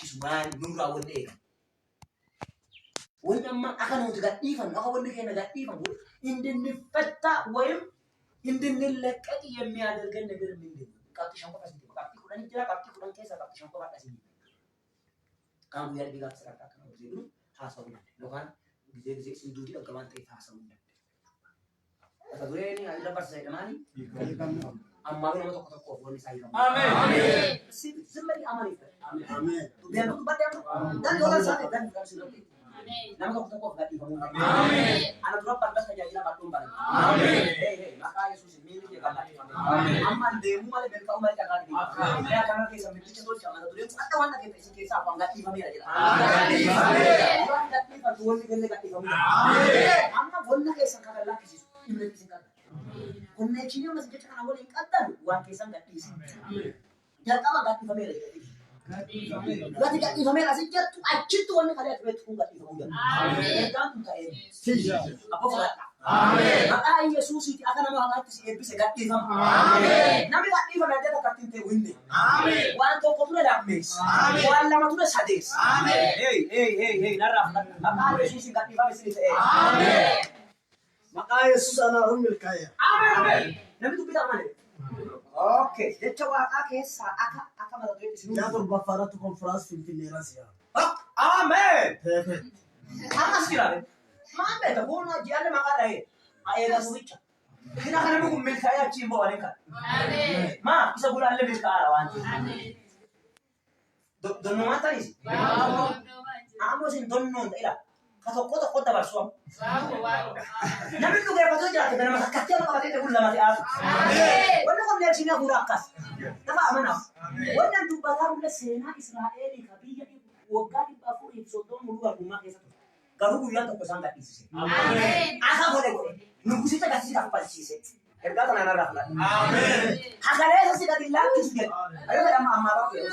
سمان نورا ونيك ولما أكانوا تقديفا أخوان اللي كنا قديفا إن النفتة ويم إن اللك أكيد يمي هذا الجنة غير من دين كابتن شنكو بس دين كابتن كلنا نجلا كابتن كلنا كيسا كابتن شنكو بس دين كم بيار بيجا سرعة كنا وزيرو حاسبنا لو كان بيجي سندودي لو كمان تيجي حاسبنا أتدري أنا بس زي كماني أما بينا ما تقطع كوفوني سايرام آمين زمري أماني آمين بيان تو بدي أمر دان يولا ساتي دان كم سيلوكي nama kau tuh kok gak dibangun anak tuh pantas aja jalan batum balik maka Yesus ini dia kata aman demu malah ben kau mereka kali ya karena kita sampai itu jangan tuh yang atau anak kita sih kisah apa enggak dibangun aja enggak dibangun enggak dibangun amma bolna ke sang kala laki sih ini singkat kunne chini masih kita kan awal ingatan uang kisah enggak diisi jangan kau enggak dibangun aja Gati gati famela sejak tu acit tu ane kalian tu tu gati famela. Amin. Jangan tu kain. Apa fala? Amin. Maka Yesus itu akan nama Allah itu bisa gati famela. Amin. Nabi gati famela dia tak tinte winde. Amin. Wan to kau tu dah mes. Amin. Wan lama tu dah sadis. Amin. Hey, naraf. Maka Yesus gati famela sini tu. Amin. Maka Yesus ana rumil kaya. Amin. Nabi tu kita mana? Oke, jadi coba akak malah tuh di sini. Jatuh bafara tuh konferensi fintinera sih ya. Amin. Amas kira. Mana itu pun aja ada makan deh. Ayah dah switch. Kita kan mau kumpul saya cimbo ada kan. Amin. Ma, bisa bulan lebih sekarang. Amin. Dono mata ni. Amo sih dono tidak. Kata bersuam. Nabi tu kaya pasal jalan kita nama sakit apa kata kita bulan mati aku. Wala kau lihat sini aku rakas. Nama mana? Wala tu bakal bulan sena Israel kabiya di waktu bafu di Sodom luar rumah kita. Kalau bulan tu pesan tak isi. Asa boleh. Nunggu sih tak kasih tak pasti sih. Erga tu nana rahmat. Hakarnya sih tak dilaki sih. Ayo kita amal apa ya?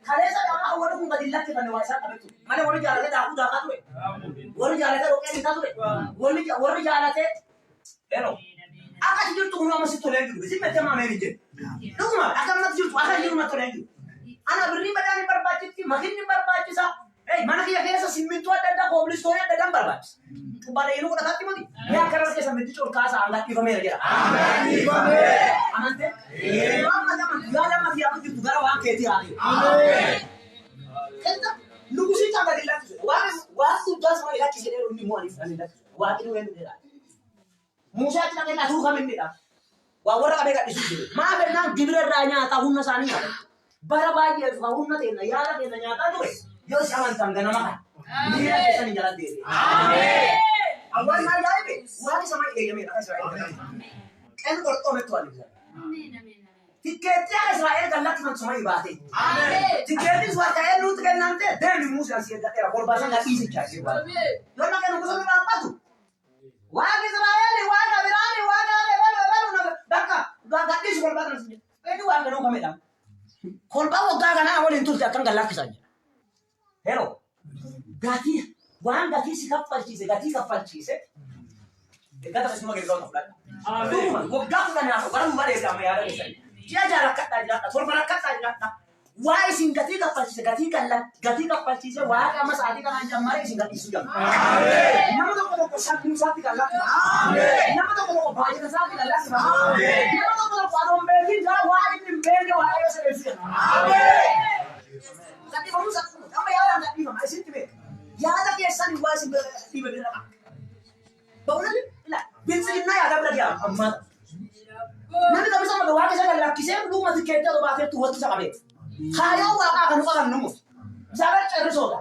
Kalian saya amal awalnya pun tak dilaki kan wajah apa itu? Mana orang jalan kita aku dah katu. Orang jalan kita oke kita tu. Orang jalan kita, hello. Akan jujur tu guna masih tolong dulu. Sih macam mana ni je? Tahu mah? Akan masih jujur. Akan jujur nak tolong dulu. Anak beri badan ni berbacit ki, makin ni berbacit sah. Mana kita kira sesimit tu ada koblis tu ada dalam berbacit. Kepada ilu kita hati mati. Ya kerana kita sambil jujur kasa angkat kita mereka. Amin. Amin te. Amin zaman. Gala masih apa tu gara wang keti hari. Amin. Kita lugu sih jangan dilaki. Wah sudah semua dilaki sih dia undi mualif ane dilaki. Wah itu yang dia. Musa kita kena suruh kami ni dah. Wah orang kami kat di situ. Maa benar Jibril ranya tahun nasani. Bara bayi tahun nanti na yara kita nyata tu. Yo jangan tangga nama kan. Dia bisa ni jalan diri. Amin. Awal mana jadi? Wah ni sama dia yang mereka Israel. Kan korto metuan ni. Amin. Tiketnya Israel kan lagi macam sama ibadah. Amin. Tiketnya suara kaya lu kan nanti. Dia ni Musa sih dah era korban nggak isi cakap. Amin. Lalu kan Musa ni apa tu? Wah Israel, wah Kabirani, wah baru gak di korban sini. Itu wah kan kami dah. Korban waktu kan awal itu akan galak saja. Hello. Gati, wah gati si kapal cise. Kata semua kita tahu tak? Amin. Gua gak kan aku baru balik sama ya ada di sana. Dia jarak kata jarak, korban kata jarak. Wah sing gati kapal cise, gati kapal cise. Wah kamu saat ini kan anjam mari sing gati sudah. Amin. Nama tu kalau sakit sakit galak. Amin. Nama tu kalau bayi sakit galak. Amin. Nama tu kalau parom begin jarak wah ini bege wah ayo selesai. Amin. Tapi kamu sakit, apa ya orang gati mah asyik tu. Ya ada kesan wah sing tiba tiba. Bawa ni, lah. Bensin na ada berapa dia? Amat. Nanti kami sama doa kita kan laki saya belum masih kita tu bahasa Tuhan tu cakap. Kaya waka kan nemu. Jangan cari soda.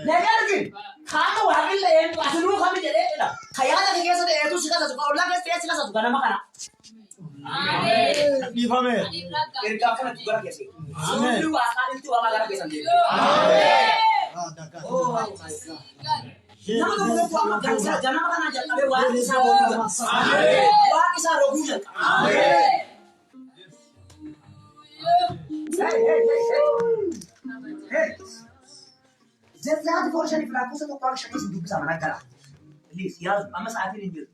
Lepas lagi, kaya waka le, asal kami jadi lah. Kaya lagi kita sudah itu sih kan satu. Kalau lagi kita sih kan satu. Karena makan. Di fame. Kerja pun juga lagi sih. Semua waka itu waka lagi sendiri. Oh my God. Nama tu bukan tuan makan saja, jangan makan aja. Tapi wah kisah rohnya. Wah kisah rohnya. Hey. Zezat forshani pelaku satu kali shani hidup sama negara. Please, ya, ama saat ini dia.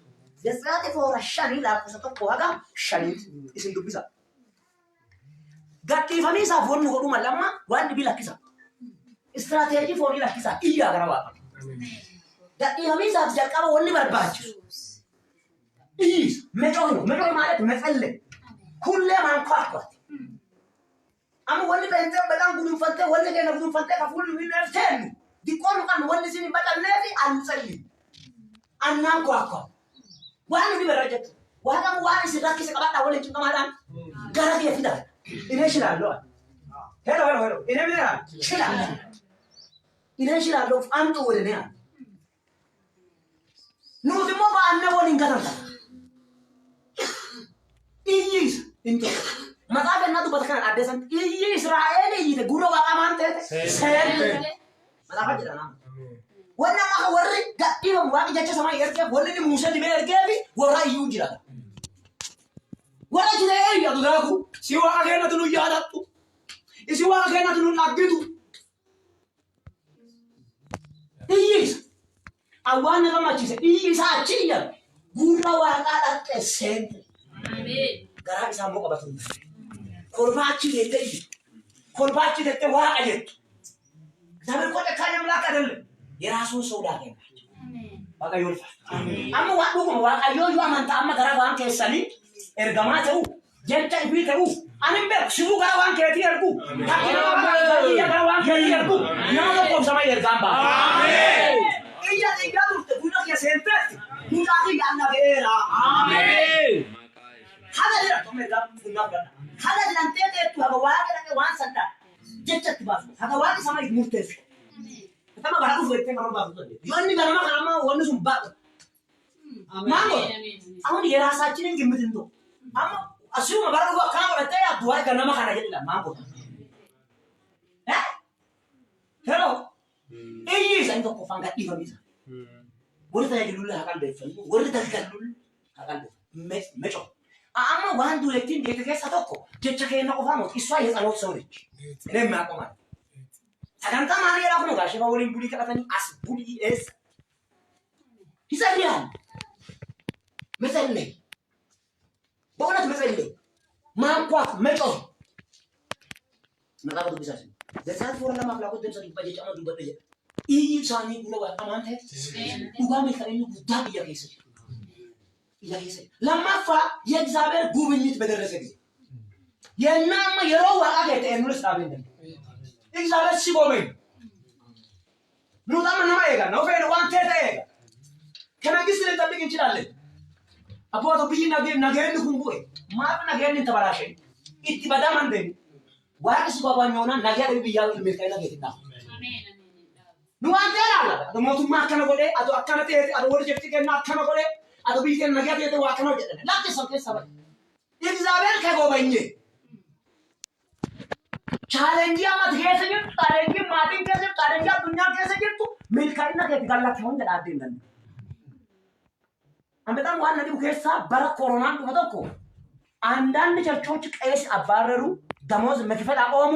Zezat forshani pelaku satu kali shani hidup bisa. Gati fami sa fornu ko duma lamma wandi bila kisa. استراتيجي فوري لك كذا إياه غرابة دقيقة هميزة تجربه وني برباج إيش مجهول مالك مثل كل ما نقاط أما وني بنتي بدان بدون فتة وني كنا بدون فتة كفول من الثاني دي كون كان وني سيني بدان نبي أنسلي أنا نقاط وانا دي برجت وانا وانا سيدك سكبات أول كم كمان غرق يفيدا إنه شلال لو هلو إنه بيرا شلال إنه شلال لو أنتو ولنيا نو دي مو بأنه ولين كذا إيش إنتو ما تعرف إنه تبغى تكلم أدرسان إيش رأيني يده غورو وكمان تة سهل ما تعرف جدنا وانا ما وري قايم واقي جاچ سما يركب ولني موسى دي بيركبي ورا يوجرا ورا جده يا دغاكو سيوا اگينا تلو ياداتو سيوا اگينا تلو لاغيتو ايس اوانا كما تشي ايس اچيا غورا واقا دكسن امين غرا سامو قبطو كورباچي ديتي كورباچي ديتي واقا جت زمن كوتا كاي ملاك አይደለም የራሱን ሰው ዳገኝ አሜን በቃ ይወልፋ አሜን አማ ዋዱ ዋቃ ዮዩ አማንታ አማ ገራባን ከሰኒ ኤርጋማተው ጀንታ ቢተው አንም በ ሽቡ ገራባን ከቲ ያርጉ ታኪና ገራባን ከቲ ያርጉ ናሞ ቆም ሰማይ ኤርጋምባ አሜን እያ ይጋዱ ተጉና የሰንተት ሙጣቂ ያና ገራ አሜን ሀገር ተመጋ ቡናጋ ሀገር ለንቴ ተቱ ሀገዋገ ዋንሰንዳ ጀቸት ባስ ሀገዋገ ሰማይ ሙርተስ Kama baraku fete kama babu tadi. Yoni karama karama wonu sumba. Mango. Aku di rasaችን ግምትን ነው. አማ አሱማ በራኩ ካማ ለተ ያዱዋ ከነማ ካና ይላ ማንጎ. ሄሎ እይ ሰንቶ ኮፋንጋ ዲፈሚሳ ወርታ ይሉላ አቃል ደፈን ወርታ ይከሉል አቃል መጮ አማ ዋንዱ ለቲን ደተከ ሰተኮ ጀቸከና ቆፋሞ እሷ የጸሎት ሰው ነች እኔ ማቆማ Aganta mani era como gashi ba worin buli katani as buli es hisalian meselle bonat meselle mampa meto naka du bisa desat for la mafla ko dem sa dibaje chama du bade I sani gula wa amante uga me kare ni guda ya kese lama fa የእግዚአብሔር ጉብኝት በደረሰ ጊዜ የናማ የሮዋ አገተ እንውስ ታበንደ እግዚአብሔር ሲጎበኝ ኑጣም ነው ማየጋ ነው ፈይደ ዋን ተተየጋ ከመንግስት ልንጠብቅ እንችላለን አቦቶ ቢይና ነገርን ኩንቡይ ማብ ነገርን ተባላሽ ኢቲ በዳም አንደ ዋቅ ሲጓጓኛውና ነገር ቢያው ለምልከና ገትና አሜን ኑዋን ተላላ ደሞቱ ማከነ ጎዴ አቶ አከነተ አቶ ወደ ጀፍቲከና አከነ ጎዴ አቶ ቢይከን ነገር የተ ዋከነ ጀደነ ላክ ሰምከ ሰበ እግዚአብሔር ከጎበኝ ቻሌንጅ አማት ሄሰኝ ታለንጂ ማቲን ከሰብ ታለንጂ ዱንያ ከሰጅቱ ሚልካይና ከትጋላት ሆን ተዳደንደን አንበጣም ዋና ዲው ከሳ በረ ኮሮናን ተፈተኮ አንዳንድ ቸርቾች ቀይስ አባረሩ ደሞዝ መክፈል አቆሙ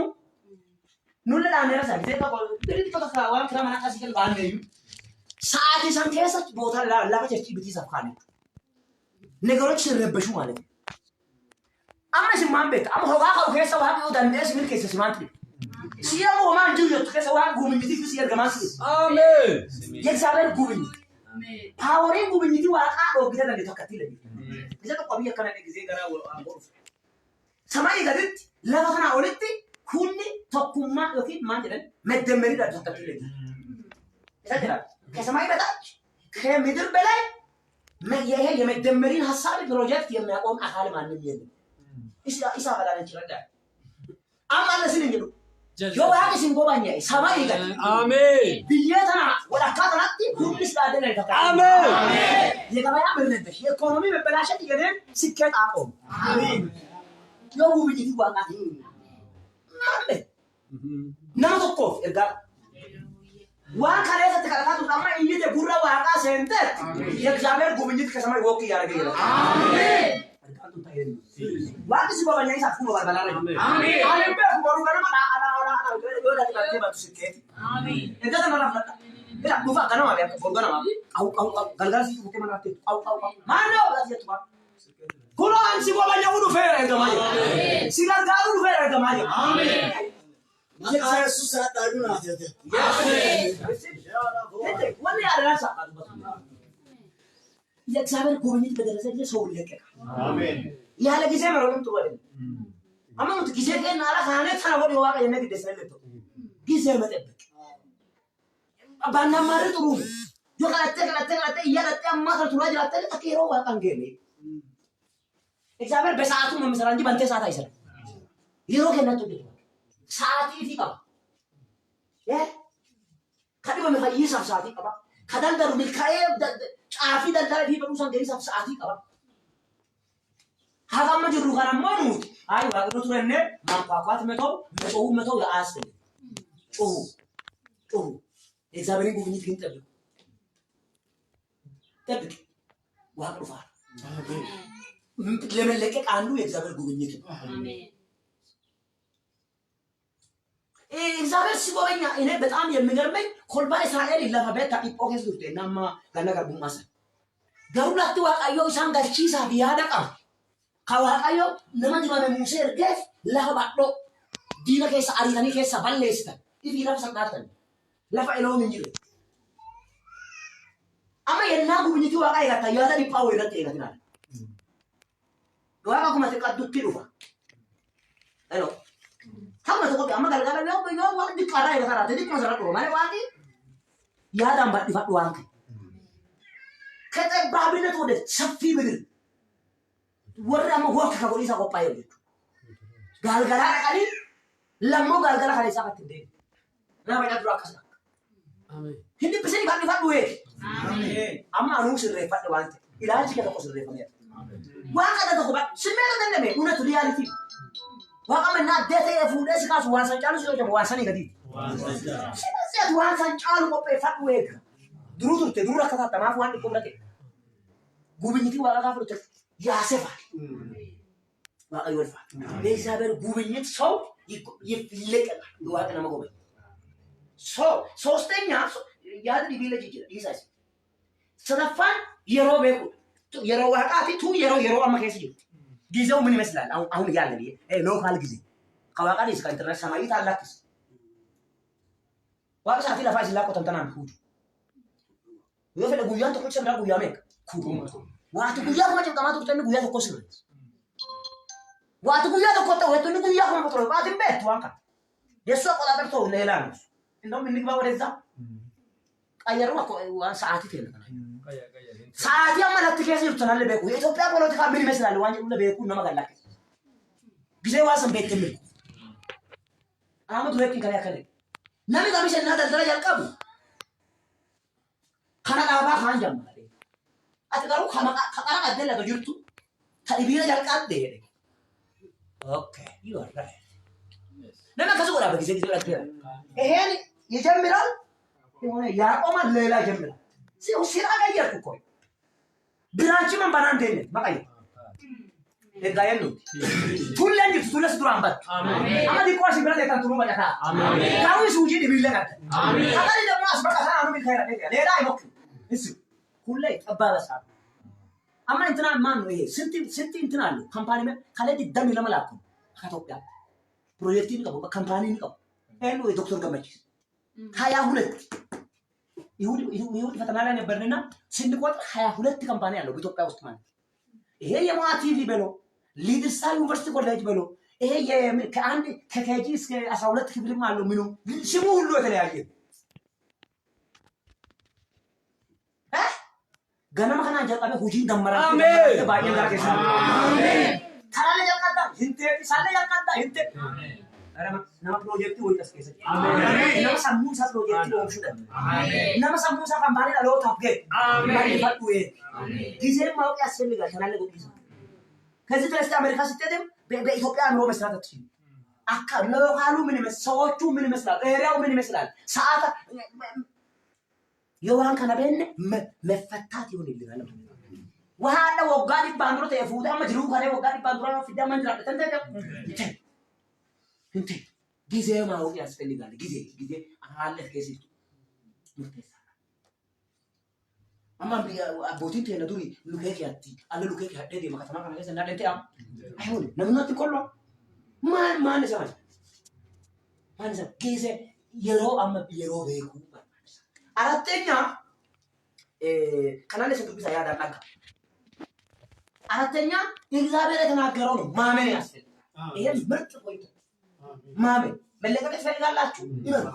ኑለላ ነረሳ ጊዜ ድሪት ተከፋ ዋን ከማና ካሲከል ባንደዩ ሰዓት ሰንከሰች ቦታ ላላከች ቢቲ ሰፋኔ ነገሮች ሲረበሹ ማለት ነው amma si mambet amma hoga ka ukesa wa hapo dandes milke se simantri siya mo man juyo tukesa wa gumiti ku siya gamasi amen yexaber gumiti amen poweri gumiti wa ka do gida dan tokkatile bisa to qabiya kana de gize gara wa samai gadit la kana olitti kunni tokkumma yoki manjren meddemeri da tokkatile bisa jira ከሰማይ በታች ከምድር በላይ ይሄ የመደመሪን ሐሳብ ፕሮጀክት የሚያቆም አካል ማንም የለም isa balalan cirada amma sin ngidu yo wa ga sin gobanya sama iga amen biyatana wala ka tanati kullis da dele ka amen ye ka ya berne de economy me belasha digene sikket aqom amen yo bu bi wa ga malle na to ko erga wa kare ta ka tu amma inni de burra wa ga sente ye jaber gubinit ka sama woki ya rage amen Waktu si bapaknya Isa aku mau barbalar lagi. Amin. Amin. Baru karena mana ada yo dari kaki batu sikit. Amin. Itu kan orang nak. Tidak buka karena apa? Bukan karena apa? Au galgal sih bukan mana tu. Au. Mana orang dia tu? Quran si bapaknya udah fair itu maju. Si galgal udah fair itu maju. Amin. Maka Yesus ada dulu nanti. Wani ada rasa. Ya sabar gubenit bederasa dia soul leke. Amen. Ya lagi saya merolong tu ada. Ama untuk kisah kan nala khane thana wadi waka yana gede sele to. Kisah mate. Abana mare tu rum. Jo kalate ya late amma tu raja late akiro waka ngene. Sabar besa aku memisalan di bantai saat aisyah. Hero kena tu dia. Saat ini kau. Ya. Kadi kami kaya sab saat ini kau. Kadang daru mikhail afi dan tadi perusahaan dari sab saat ini kau. Hagam maju rukaran manu. Ayo aku tu rene. Mampu meto ya asli. Sabar ini bukan itu tapi. Tapi wah keluar. Lemen leke kandu sabar bukan itu. እግዚአብሔር ሲጎበኛ እኔ በጣም የሚገርመኝ ኮልባ እስራኤል ለፈበታ ኢፖኬስ ዱርቴ ናማ ገነጋ ቡማሰ ገሩላት ዋቃዮ ኢሳን ጋቺሳ ቢያደቃ ካዋቃዮ ነማን ዲማመ ሙሴ እርገፍ ለፈባዶ ዲነ ከሳ አሪታኒ ከሳ ባለስተ ኢፊ ረብ ሰጣተን ለፋይሎም እንጂ አማ የና ጉብኝቱ ዋቃ ይላታ ያዳ ዲፓው ይላታ ይላታ ዋቃ ኩማ ተቀዱ ኪሩፋ ሄሎ Kamu tu kopi, amma gara-gara yo wang di kara ya kara, jadi masalah tu, mana wani? Ya dah mbak di fat wang. Kata babi na tu deh, sepi bener. Warna mau gua kakak boleh sakop payah gitu. Gara-gara kali, lamu gara-gara kali sangat tinggi. Nama kita dua kasar. Amin. Hindi pesen di fat dua. Amen. Amma anu sirre fat wang. Ilaji kita kau sirre fat. Wang kata tu kopi, semua tu deh, una tu dia aliti. Waka menna dete e fude si kasu wansan chalu si ojo wansani gadi. Sina wansan chalu ko pe fat weg. Duru rakata tamaf wan ko late. Gubinyiti waka ka frutte ya sefa. Waka yor fa. Be saber gubinyit so yifileka waka na magobe. So sostennya yad di village isas. Sadafan yero beku. Yero waka ati tu yero amma kesi. ጊዜው ምን ይመስላል? አሁን ያለ ሎካል ጊዜ ካዋቃ ዲስ ከኢንተርናሽናል ታላክስ ዋቃ ሳቲ ለፋዝ ላቆ ተንተናን ሁዱ ወፈለ ጉያን ተቆጭ ሰምራ ጉያ ሜክ ኩዱ ዋቱ ጉያ ማጭ ተማቱ ተን ጉያ ተቆስ ነው ዋቱ ጉያ ተቆጣ ወቱ ጉያ ኮምፖትሮ ዋት ቤት ዋቃ የሱ አቆጣጠር ተው ሌላ ነው እንደውም እንግባ ወደዛ ቀየሩ ሰዓት ይተለና ሰዓት ያመለክት ከዚህ ይተናል በቁ የኢትዮጵያ ፖለቲካ ምን ይመስላል? ዋንጀ ለበቁ ነው ማጋላክ ጊዜ ዋሰን ቤት ትምል አመት ወይክ ከለከለ ለምን ጋር ይሰና ደረጃ ያልቀቡ ካናዳባ ካንጀም አትጋሩ ከቀራ አደለ በጅርቱ ታዲቢራ ያልቃደ ኦኬ ዩ አር ራይት ለምን ከሱ ወራ በጊዜ ይሄን ይጀምራል የሆነ ያቆማል ሌላ ይጀምራል ሲራ ጋየርኩ እኮ ብራንቺ መንባና እንደነ ማቀይ እጋየኑ ሁሉን ይፍቱለስ ዱራምባት አሜን አማዲ ቋሲ ብራ ለካቱሩ ማለታ አሜን ካው ሱጂ ዲቢለናት አሜን አማዲ ደግሞ አስበቃ ሳና ነው ሚካኤል ሌላ አይሞክ እሱ ሁሉ ይጠባበሳ አማ እንትና ማን ነው ይሄ ስንት እንትና አለ ካምፓኒ ካለዲ ደም ለመላኩ ከኢትዮጵያ ፕሮጀክት ነው ካምፓኒ ነው ኤሉ ዶክተር ገመቺ 22 ይሁድ ፈተና ላይ ነበርንና ስንቆጥር 22 ካምፓኒ አለው በኢትዮጵያ ውስጥ ማለት ይሄ የሞአ ቲቪ በሎ ሊድስታር ዩኒቨርሲቲ ኮሌጅ በሎ ይሄ ከአንድ ከኬጂ እስከ 12 ክፍልም አለው ምኑ ስሙ ሁሉ የተለያየ ገናማ ከና ጀጣበ ሁጂን ደመራ አሜን ባየ ጋር ከሳ አሜን ታላለ ያቃጣ እንተ ሳለ ያቃጣ እንተ nama proyekti woi kas kesa amen nama samusa proyekti woi shuda amen nama samusa kampani alo tapge amen bari fatwe amen gize ማወቅ ያስፈልጋል ተናለቁ ጊዜ ከዚህ ድረስ አሜሪካ ስትሄድም በኢትዮጵያ አምሮ መስራት አትችልም አካ ለሎካሉ ምን ይመስላል ሰዎቹ ምን ይመስላል ኤሪያው ምን ይመስላል ሰዓት የዋን ከናበን መፈታት ይሆንልናል ወሃለ ወጋዲ ባንድሮ ተፉታ መጅሩ ከኔ ወጋዲ ባንድሮ ፍዳ መንጅራ ተንተተ እንት ጊዜ ማወቅ ያስፈልጋል ጊዜ አለፍ ከሲቱ ሙርተሳ አማ አቦቲን ተነዱሪ ሉኬክ ያቲ አለ ሉኬክ ያደደ ማከተማ ከመለሰ እንዳደንተ አይሆን ለምን አትቆሎ ማን ሰማኝ Mansa keessa yeroo amma yeroo beekuu barbaachisa. Aratteenya kanaan isa dubbisa yaadaan dhagga. Aratteenya እግዚአብሔር የተናገረው ነው ማመን ያስፈልጋል። ይሄ ምርጥ ፖይንት ማመን መለቀቅ ትፈልጋላችሁ ይመን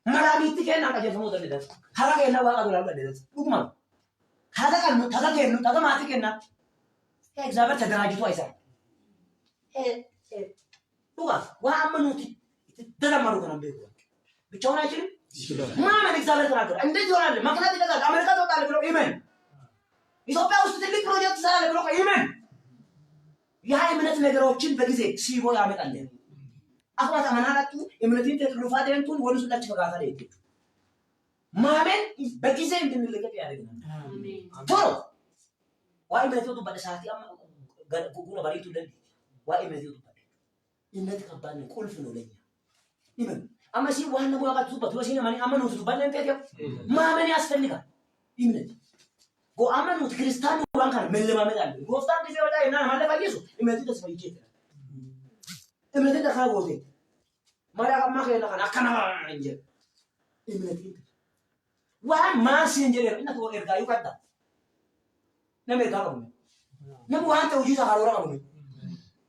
መራቢት ከና ቀጀፈሞ ተደረሰ ሐራቀና ዋቃ ብላሉ ተደረሰ ዱግማ ሐራቀን ተከከኑ ተከማት ከና እግዚአብሔር ተደራጅቶ አይሰራም። ዱጋ ወአመኑት ተደማሩ ከና ቤት ብቻውን አይችልም ማመን እግዚአብሔር ተናገረ እንዴት ይሆናል መቅናት ይላል አሜሪካ ተወጣለ ብሎ ይመን ኢትዮጵያ ውስጥ ትልቅ ፕሮጀክት ሰራለ ብሎ ይመን ያ እምነት ነገሮችን በጊዜ ሲቦ ያመጣል። አፍራታ ማናላቱ እምነትን ተጥሉፋት እንቱን ወልሱ ዳች ፈጋታ ላይ ይጥቱ ማመን በጊዜ እንድንለቀቅ ያደርጋል። አሜን ቶሎ ዋይ እምነቱ በደሳቲ አማ ጉጉና ባሪቱ ለዲ ዋይ እምነቱ በደ እምነት ከባድ ነው ቁልፍ ነው ለኛ ይመን አማሲ ዋና ወቃቱ በተወሲነ ማን አመኑ ተባለ እንት ማመን ያስፈልጋል። እምነት አመኑት ክርስቲያኑ ባንካር መለማመድ አለ ጎፍታን ጊዜ ወጣ እና ማለፋ ኢየሱስ እምነቱ ተስፋ ይችላል እምነት ተካጎቴ ማራማ ከና አከና እንጀ እምነት ዋ ማስ እንጀ እና ተወ ኤርጋዩ ካዳ ነሜ ጋር ነው ነሙ አንተ ወጂ ሳሮራ ነው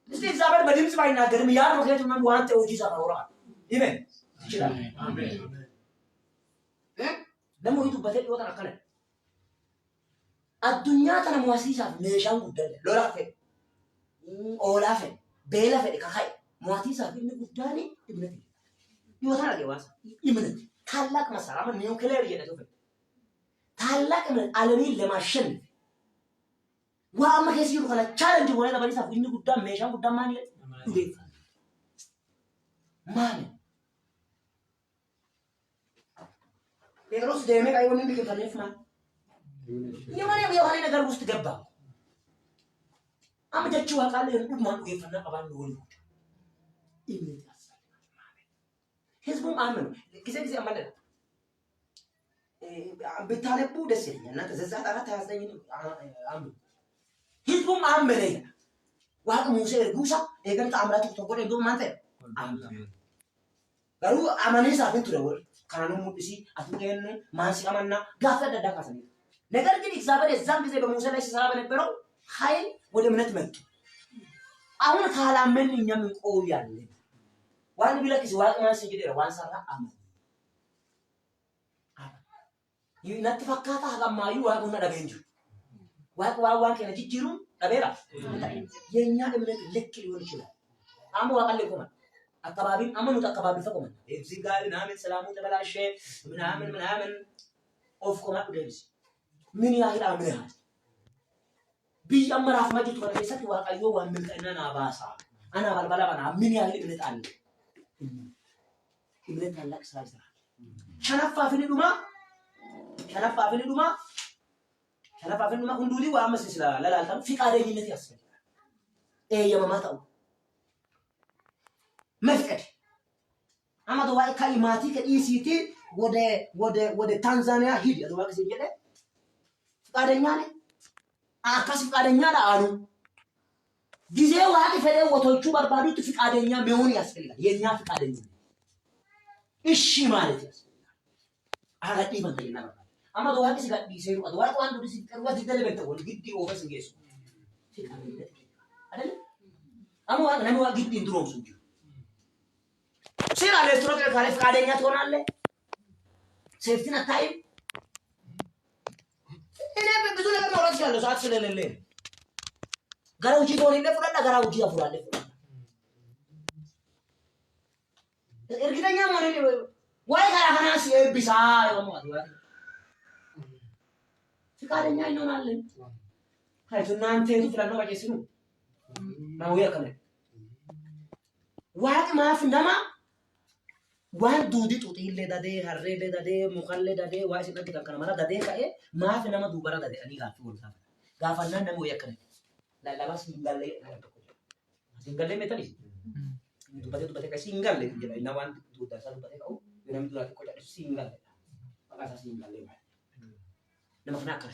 እስቲ እግዚአብሔር በድምጽ ባይናገርም ያ ምክንያቱም ነሙ አንተ ወጂ ሳሮራ ይመን ይችላል። አሜን ነሙ ይቱ በተይ ወጣ አከለ addunyaa kana mo'asiisaaf meeshaan guddaan lolaa fedhe oolaa fedhe beela fedhe kaka'e mo'atiisaaf inni guddaan ibnati yoo ta'an dhagee waasa ibnati taallaq masaraa amma niwukileer jedhatu fedhe taallaq ibnati alamiin lamaashan waa amma keessa jiru kana chaalenjii wayii dabalisaaf inni guddaan meeshaan guddaan maali dhugeeffa maali Pedroos deemee qayyoo inni biqilfaneef maali የሆነ ነገር ውስጥ ገባ አመጀቹ አቃለ እንዱማን ወይፈና አባን ነው ወልኩ ኢምነት ያሳልፋል ማለት ህዝቡም አመኑ ጊዜ አመለ በታለቡ ደስ ይለኛል እና ተዘዛት 4:29 አመኑ ህዝቡም አመነ ዋቅ ሙሴ ጉሳ የገን ታምራቱ ተቆደ ዶ ማንተ አመኑ ጋሩ አማኔሳ ፍንቱ ደወል ካኑ ሙዲሲ አትገኑ ማንሲ አማና ጋፈ ደዳካሰኒ ነገር ግን እግዚአብሔር የዛን ጊዜ በሙሴ ላይ ሲሰራ በነበረው ኃይል ወደ እምነት መጡ። አሁን ካላመን እኛም እንቆያለን። ዋን ቢለክስ ዋቅ ማንስ እንግዲህ ዋን ሰራ አመን ይነት ፈካታ አጋማዩ ዋቁና ደገንጁ ዋቅ ዋዋን ከነ ጅጅሩ ደበራ የኛ እምነት ልክ ሊሆን ይችላል። አሙ ዋቀለ ቆመ አካባቢን አመኑት አካባቢ ፈቆመ እዚህ ጋር ምናምን ሰላሙ ተበላሸ ምናምን ኦፍ ቆማ ደብስ ምን ያህል አምነሃል ቢያመራፍ ማጅት ወደ ሰት ዋቃዮ ወንምልጠና ናባሳ አና ባልባላባና ምን ያህል እምነት አለ እምነት ታላቅ ስራ ይሰራል። ሸነፋፍን ዱማ ሁንዱሊ ወአመስ ይችላል ለላልታም ፍቃደኝነት ያስፈልጋል። የማማታው መፍቀድ አማዶ ዋይ ካሊማቲ ከኢሲቲ ወደ ታንዛኒያ ሂድ ያለው ወቅት ሲጀለ ፍቃደኛ ነኝ አካስ ፍቃደኛ አሉ ጊዜው ዋቂ ፈደ ወቶቹ በርባዱት ፍቃደኛ መሆን ያስፈልጋል። የኛ ፍቃደኛ እሺ ማለት ያስፈልጋል። አራዲ መንገድና አማዶ ዋቂ ሲጋዲ ሲሩ አድዋይ አንዱ ሲቀርዋ ሲደለበተ ወል ግዲ ኦፈስ ጌሱ አይደል አሙ ነሙ ግዲ እንድሮም ሱጁ ሲራ ለስትሮክ ካለ ፍቃደኛ ትሆናለህ ሴፍቲን አታይ እኔ ብዙ ነገር ማውራት ይችላል ሰዓት ስለሌለ ጋራውጂ ዶን እንደፈለና ጋራውጂ ያፈራል እርግጠኛ ማለት ነው ወይ ጋራናስ የቢሳ ይወማት ፍቃደኛ እንሆናለን ካይቱናንተ ፍላና ባቄ ሲሉ ነው ያከለ ዋቅ ማፍ እንደማ ዋን ዱዲ ጡጢለ ዳዴ ሀሬለ ዳዴ ሙኸለ ዳዴ ዋሲ ነግታ ከነማራ ዳዴ ካኤ ማፍ ነማ ዱበራ ዳዴ አኒ ጋፍ ወልታ ጋፋና ነሞ ያከለ ላላባስ ይንጋለ ሲንጋለ ሜታሊ ዱበቴ ከሲንጋለ ይጀላ እና ዋን ዱዳ ሳሉ በቴ ካው የነም ዱዳ ተቆጣ ሲንጋለ አቃሳ ሲንጋለ ለማክና ከራ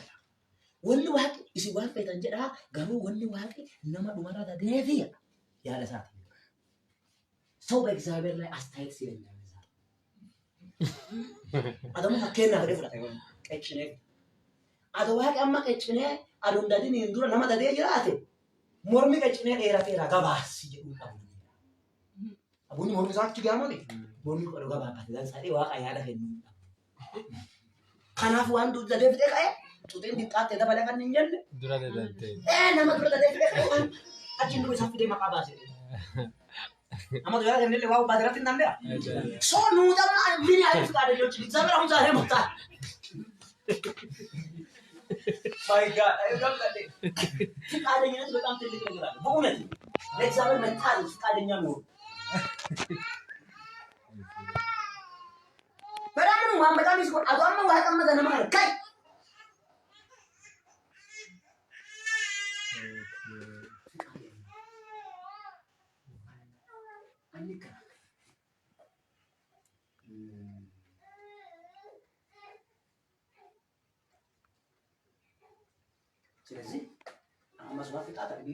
ወን ዋቅ እሲ ዋን ፈይታን ጀዳ ጋሩ ወን ዋቅ ነማ ዱበራ ዳዴ ፊያ ያለ ሳት ሰው በእግዚአብሔር ላይ አስተያየት ሲለኝ አደሙ ፈከና ገደፍራ ቀጭኔ አደዋ ቀማ ቀጭኔ አዶንዳዲን እንዱራ ነማዳዴ ይራቴ ሞርሚ ቀጭኔ ኤራቴራ ጋባስ ይዱ አቡኒ ሞርሚ ሳክቲ ጋሞኔ ሞርሚ ቆዶ ጋባባት ዳንሳዴ ዋቃ ያዳ ሄኒ ካናፍ ዋንዱ ዘደፍቴ ቀየ ጡቴን ዲጣቴ ደበለቀን እንጀል ዱራ ደደቴ ነማ ዱራ ደደፍቴ አጂን ነው ሳፍቴ ማቃባሴ አማዶ ያዳ ሄኒ ለዋው ባድራት እንዳንደ ሶ ኑዳማ ምን ያህል ፍቃደኞች እግዚአብሔር አሁን ዛሬ መጣ ማይ ጋድ አይገባለ ፍቃደኝነት በጣም ትልቅ ነገር አለ በእውነት ለእግዚአብሔር መታዘዝ ፍቃደኛ ነው በራም ነው ማመጣም ይስቆ አዷማ ዋቀመ ዘነ ማለት ከይ አንከ ስለዚህ አሁን መስዋዕት ፍቃድ አድርጊ